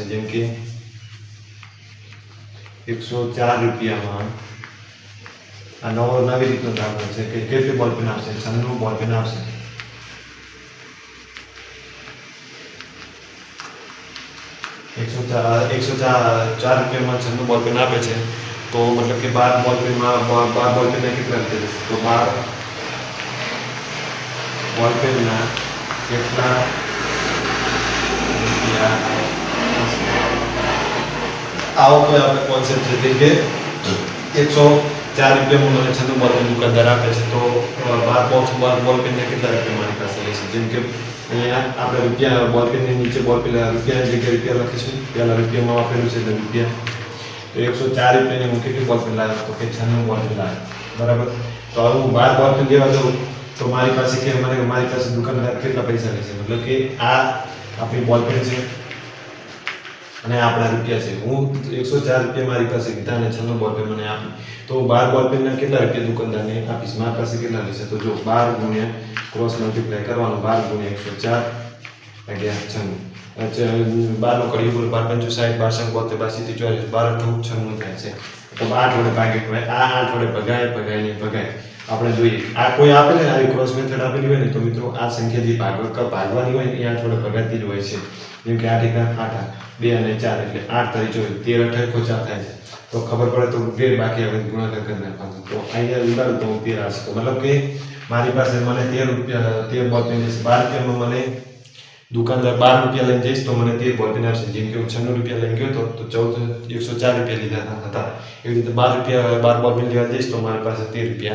છે, જેમ કે 104 રૂપિયામાં આ નવી રીતનો દાખલો છે કે કેટલી બોલપેન આવશે, 96 બોલપેન આવશે. 104 રૂપિયામાં 96 બોલપેન આપે છે, તો મતલબ કે 12 બોલપેનના કેટલા રૂપિયા થશે? તો 12 બોલપેનના કેટલા રૂપિયા થશે? આવો કોઈ આપણે કોન્સેપ્ટ છે કે 104 રૂપિયામાં મને 96 બોલપેન દુકાનદાર આપે છે, તો 12 બોલપેનના કેટલા રૂપિયા મારી પાસે લેશે? જેમ કે અહીંયા આપણે રૂપિયા બોલપેનની નીચે રૂપિયાની જગ્યાએ રૂપિયા લખીશું. પહેલા રૂપિયામાં આપેલું છે એટલે રૂપિયા. તો 104 રૂપિયાની હું કેટલી બોલપેન લાવ્યો? તો કે 96 બોલપેન લાવ્યો. બરાબર. તો હવે હું 12 બોલપેન લેવા જાઉં તો મારી પાસે દુકાનદાર કેટલા પૈસા લેશે? મતલબ કે આ આપણી બોલપેન છે અને આપણા રૂપિયા છે. હું 104 રૂપિયા મારી પાસે કીધા અને 96 બોલપેન મને આપી, તો 12 બોલપેનના કેટલા રૂપિયા દુકાનદારને આપીશ? મારી પાસે કેટલા લેશે? તો જો 12 ગુણ્યા ક્રોસ મલ્ટીપ્લાય કરવાનું, 12 ગુણ્યા 104 ભાગ્યા 96. 12 નો કર્યો બોલ 12 × 5 = 60, 12 × 72 = 12 × 96 થાય છે. તો 8 વડે ભાગે કહેવાય. આ 8 વડે ભગાય. આપણે જોઈએ આ કોઈ આપે ને આવી ક્રોસ મેથડ આપેલી હોય ને તો મિત્રો આ સંખ્યા જે ભાગવાની હોય ને એ 8 વડે ભગાતી જ હોય છે. જેમ કે 8 × 8 2 અને 4 એટલે 8 તરી 13 × 8 = 4 થાય છે. તો ખબર પડે તો 2 બાકી આવે ગુણાકાર કરી નાખવાનો. તો અહીંયા ઉડાડું તો 13 આવશે. તો મતલબ કે મારી પાસે મને 13 બોલપેન છે. 12 રૂપિયામાં મને દુકાનદાર 12 રૂપિયા લઈને જઈશ તો મને 13 બોલપેન આવશે. જેમ કે હું 96 રૂપિયા લઈને ગયો તો 104 રૂપિયા લીધા હતા. એવી રીતે 12 બોલપેન લેવા જઈશ તો મારી પાસે 13 રૂપિયા